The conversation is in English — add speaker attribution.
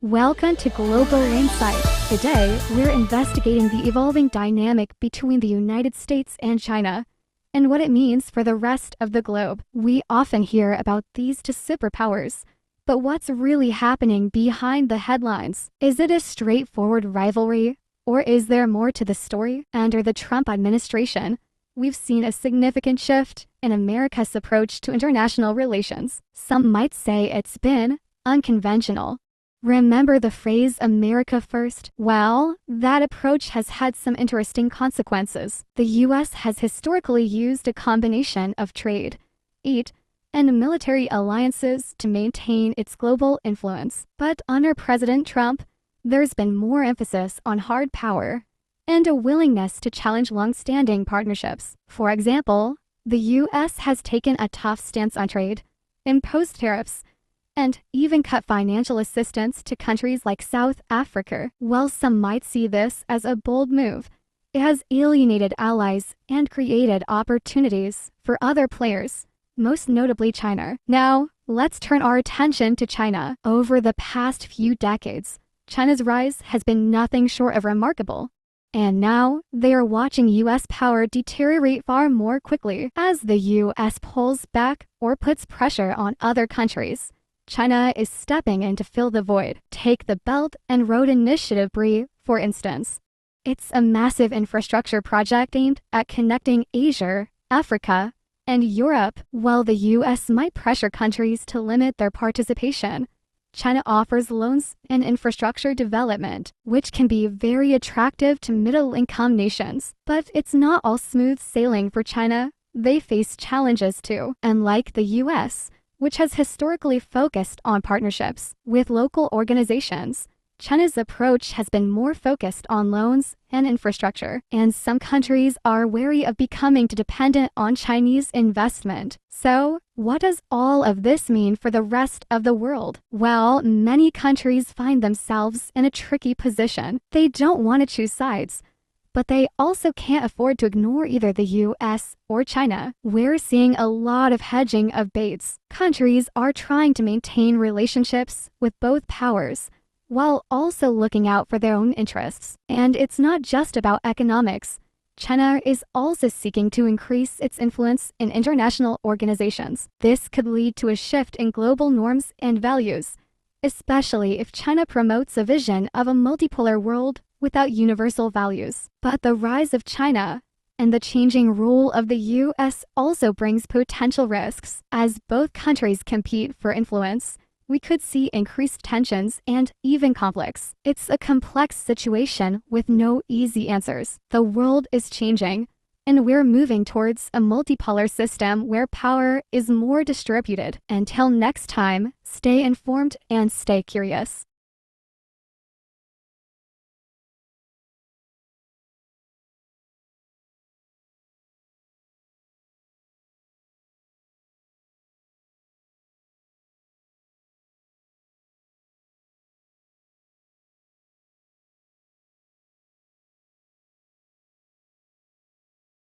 Speaker 1: Welcome to Global Insight. Today, we're investigating the evolving dynamic between the United States and China and what it means for the rest of the globe. We often hear about these two superpowers, but what's really happening behind the headlines? Is it a straightforward rivalry, or is there more to the story? Under the Trump administration, we've seen a significant shift in America's approach to international relations. Some might say it's been unconventional. Remember the phrase America first? Well, that approach has had some interesting consequences. The U.S. has historically used a combination of trade, aid, and military alliances to maintain its global influence. But under President Trump, there's been more emphasis on hard power and a willingness to challenge long-standing partnerships. For example, the U.S. has taken a tough stance on trade, imposed tariffs, and even cut financial assistance to countries like South Africa. While some might see this as a bold move, it has alienated allies and created opportunities for other players, most notably China. Now, let's turn our attention to China. Over the past few decades, China's rise has been nothing short of remarkable. And now, they are watching U.S. power deteriorate far more quickly. As the U.S. pulls back or puts pressure on other countries, China is stepping in to fill the void. Take the Belt and Road Initiative, for instance. It's a massive infrastructure project aimed at connecting Asia, Africa, and Europe. While the U.S. might pressure countries to limit their participation, China offers loans and infrastructure development, which can be very attractive to middle-income nations. But it's not all smooth sailing for China. They face challenges too. Unlike the U.S., which has historically focused on partnerships with local organizations, China's approach has been more focused on loans and infrastructure, and some countries are wary of becoming too dependent on Chinese investment. So, what does all of this mean for the rest of the world? Well, many countries find themselves in a tricky position. They don't want to choose sides, but they also can't afford to ignore either the U.S. or China. We're seeing a lot of hedging of baits. Countries are trying to maintain relationships with both powers, while also looking out for their own interests. And it's not just about economics. China is also seeking to increase its influence in international organizations. This could lead to a shift in global norms and values, especially if China promotes a vision of a multipolar world without universal values. But the rise of China and the changing role of the U.S. also brings potential risks. As both countries compete for influence, we could see increased tensions and even conflicts. It's a complex situation with no easy answers. The world is changing, and we're moving towards a multipolar system where power is more distributed. Until next time, stay informed and stay curious.